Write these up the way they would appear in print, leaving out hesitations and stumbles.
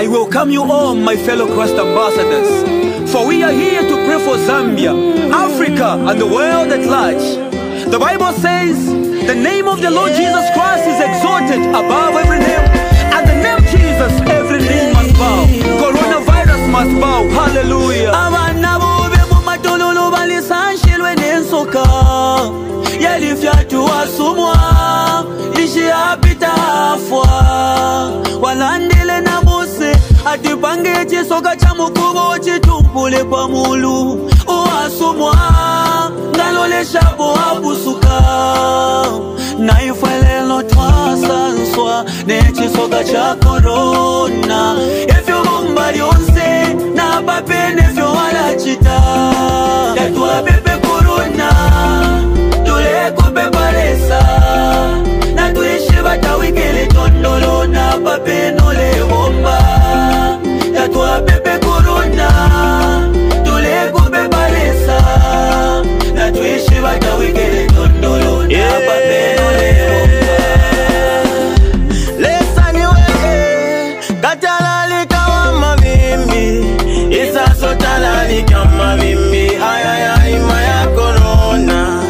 I welcome you all, my fellow Christ ambassadors, for we are here to pray for Zambia, Africa, and the world at large. The Bible says, the name of the Lord Jesus Christ is exalted above every name. At the name Jesus, every knee must bow. Coronavirus must bow. Hallelujah. Walandile na bose atipange chisoka cha mukubo chitumpule pa mulu uasumwa ngalole shabo abusuka na ifwelelo twasanswa ne chisoka cha corona efyo bomba lyonse na papene fyo wala chita yatwa pepe corona tule kupeparesa na tuishi batawikele tondolo na papeno le bomba yatwa pepe corona tule kupeparesa na tuishi batawikele tondolo na papeno le bomba. Lesa niwe katalalika wa mavimbi isa sotalalika mavimbi ayayay maya corona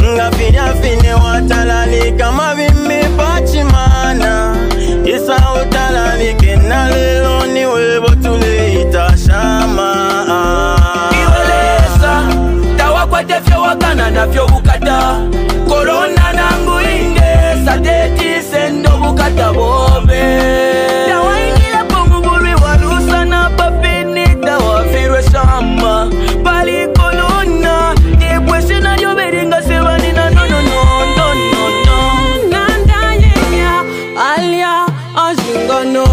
ngafinya fine watalalika mavimbi pachimana isa utalalike na lelo niwe botule itashama iwelesa tawakwate fyo wakana na fyo bukata corona nangu inge sadeti sendo bukata bobe tawaingila ponguburi warusa na papini tawafirwe shama pali corona dipwese na yoberinga sevani na no nanda yenya alia azingano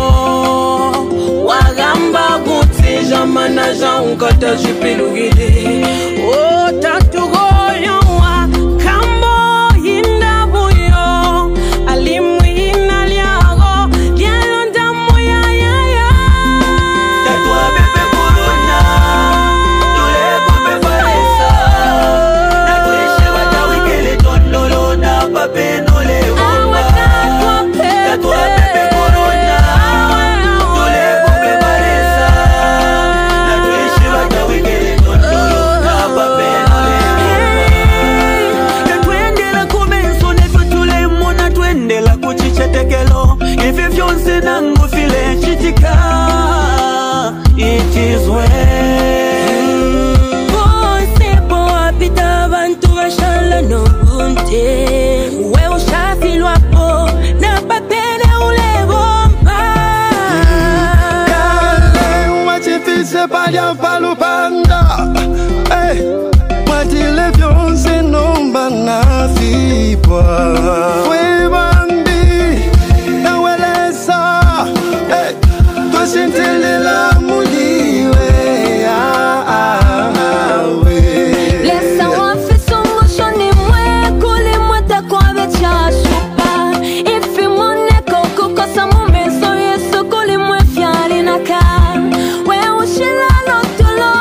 wagamba gutsi jamana jankata jipilugide o tatugoyo wa kambo hinda buyo alimu hina liago lialonda moya tatwa pepe corona tule kupe faresa na tuishe watawikele tondolo na papeno le bomba tatwa pepe corona tule kupe faresa na tuishe watawikele tondolo na papeno le bomba tuendela kumenso nefu tule mona tuendela kuchichetekelo ife vyonse nangu file chitika it is well Posepo apita bantu bashala no bunte we ushafilwa po na papene ule bomba Kale wachifise palia palupanda Mwatile vyonse nomba na fipwa Fwe bambi na welesa Twashintilela muliwe Lesa wafiso moshoni mwe kuli mwete kwa vecha shupa Ifi moneko kukosa mumeso yesu kuli mwe fiali na ka We ushilano tulo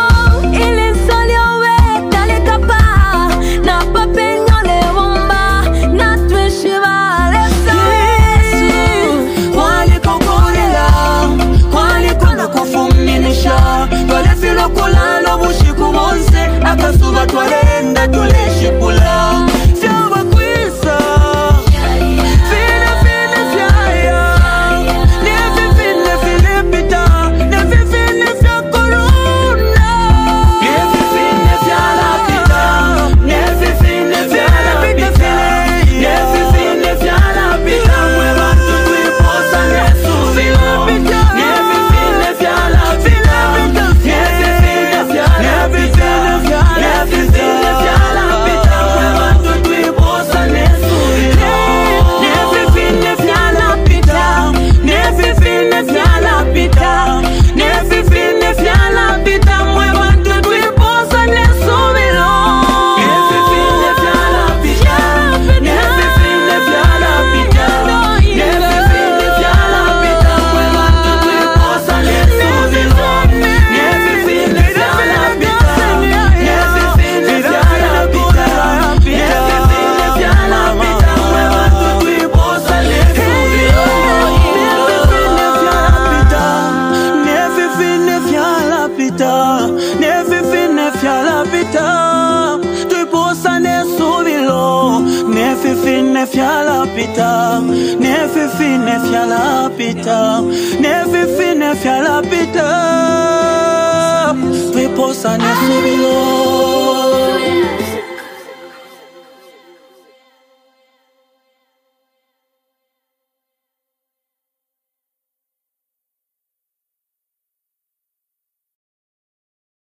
ili solio we talikapa Na papenyo le bomba na tuishiva fiala pita, ne fiala pita, ne fiala pita. Reposa ne subilo.